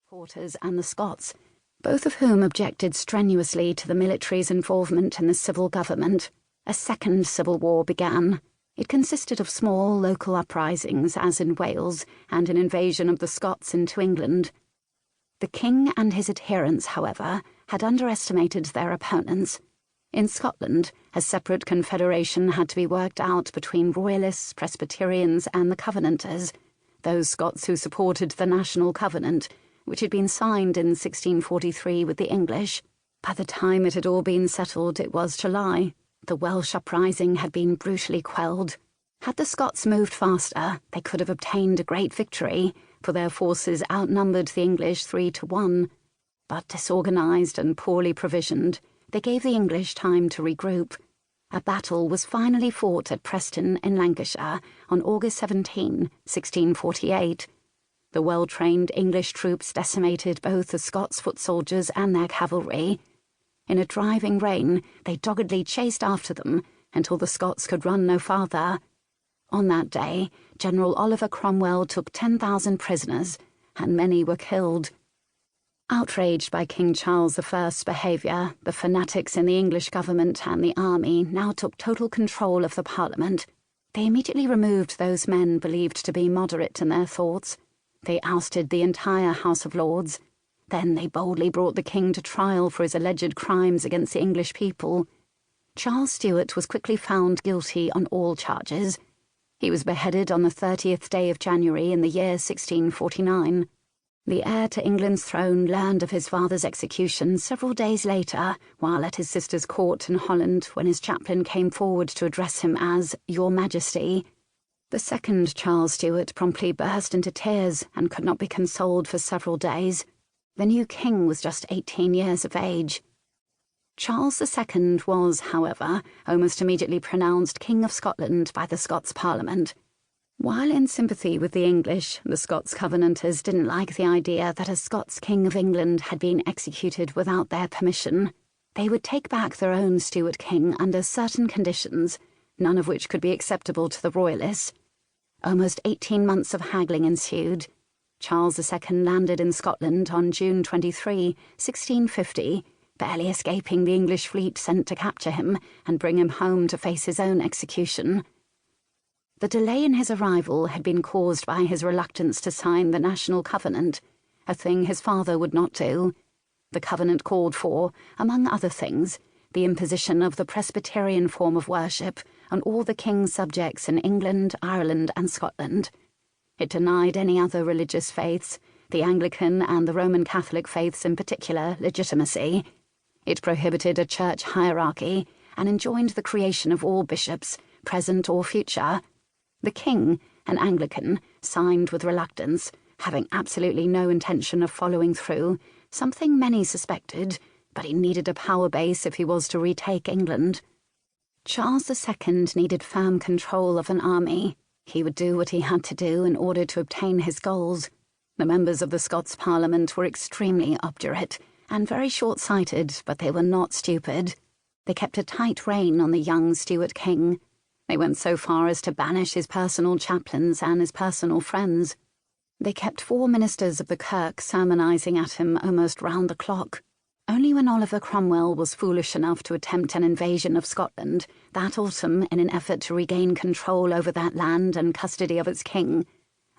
supporters and the Scots, both of whom objected strenuously to the military's involvement in the civil government. A second civil war began. It consisted of small local uprisings, as in Wales, and an invasion of the Scots into England. The king and his adherents, however, had underestimated their opponents. In Scotland, a separate confederation had to be worked out between Royalists, Presbyterians, and the Covenanters, those Scots who supported the National Covenant, which had been signed in 1643 with the English. By the time it had all been settled, it was July. The Welsh uprising had been brutally quelled. Had the Scots moved faster, they could have obtained a great victory, for their forces outnumbered the English 3-1. But disorganised and poorly provisioned, they gave the English time to regroup. A battle was finally fought at Preston in Lancashire on August 17, 1648. The well-trained English troops decimated both the Scots foot soldiers and their cavalry. In a driving rain, they doggedly chased after them until the Scots could run no farther. On that day, General Oliver Cromwell took 10,000 prisoners, and many were killed. Outraged by King Charles I's behaviour, the fanatics in the English government and the army now took total control of the Parliament. They immediately removed those men believed to be moderate in their thoughts. They ousted the entire House of Lords. Then they boldly brought the king to trial for his alleged crimes against the English people. Charles Stuart was quickly found guilty on all charges. He was beheaded on the 30th day of January in the year 1649. The heir to England's throne learned of his father's execution several days later, while at his sister's court in Holland, when his chaplain came forward to address him as Your Majesty. The second Charles Stuart promptly burst into tears and could not be consoled for several days. The new king was just 18 years of age. Charles II was, however, almost immediately pronounced King of Scotland by the Scots Parliament. While in sympathy with the English, the Scots Covenanters didn't like the idea that a Scots King of England had been executed without their permission. They would take back their own Stuart king under certain conditions, none of which could be acceptable to the Royalists. Almost 18 months of haggling ensued. Charles II landed in Scotland on June 23, 1650, barely escaping the English fleet sent to capture him and bring him home to face his own execution. The delay in his arrival had been caused by his reluctance to sign the National Covenant, a thing his father would not do. The covenant called for, among other things, the imposition of the Presbyterian form of worship on all the king's subjects in England, Ireland, and Scotland. It denied any other religious faiths, the Anglican and the Roman Catholic faiths in particular, legitimacy. It prohibited a church hierarchy and enjoined the creation of all bishops, present or future. The king, an Anglican, signed with reluctance, having absolutely no intention of following through, something many suspected, but he needed a power base if he was to retake England. Charles II needed firm control of an army. He would do what he had to do in order to obtain his goals. The members of the Scots Parliament were extremely obdurate and very short-sighted, but they were not stupid. They kept a tight rein on the young Stuart king. They went so far as to banish his personal chaplains and his personal friends. They kept 4 ministers of the kirk sermonising at him almost round the clock. Only when Oliver Cromwell was foolish enough to attempt an invasion of Scotland that autumn in an effort to regain control over that land and custody of its king,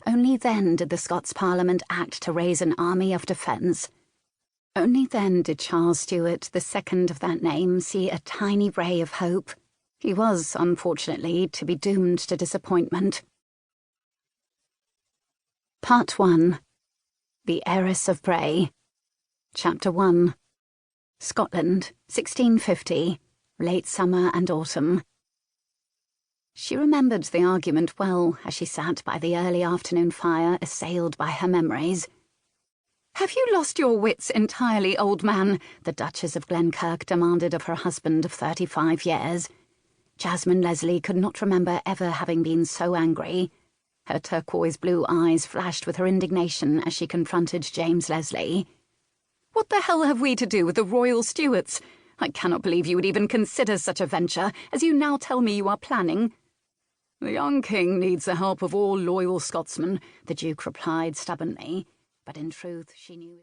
only then did the Scots Parliament act to raise an army of defence. Only then did Charles Stuart, the second of that name, see a tiny ray of hope. He was, unfortunately, to be doomed to disappointment. Part 1. The Heiress of Brae. Chapter 1. Scotland, 1650, late summer and autumn. She remembered the argument well as she sat by the early afternoon fire, assailed by her memories. "Have you lost your wits entirely, old man?" the Duchess of Glenkirk demanded of her husband of 35 years. Jasmine Leslie could not remember ever having been so angry. Her turquoise blue eyes flashed with her indignation as she confronted James Leslie. "What the hell have we to do with the royal Stuarts? I cannot believe you would even consider such a venture, as you now tell me you are planning." "The young king needs the help of all loyal Scotsmen," the Duke replied stubbornly, but in truth she knew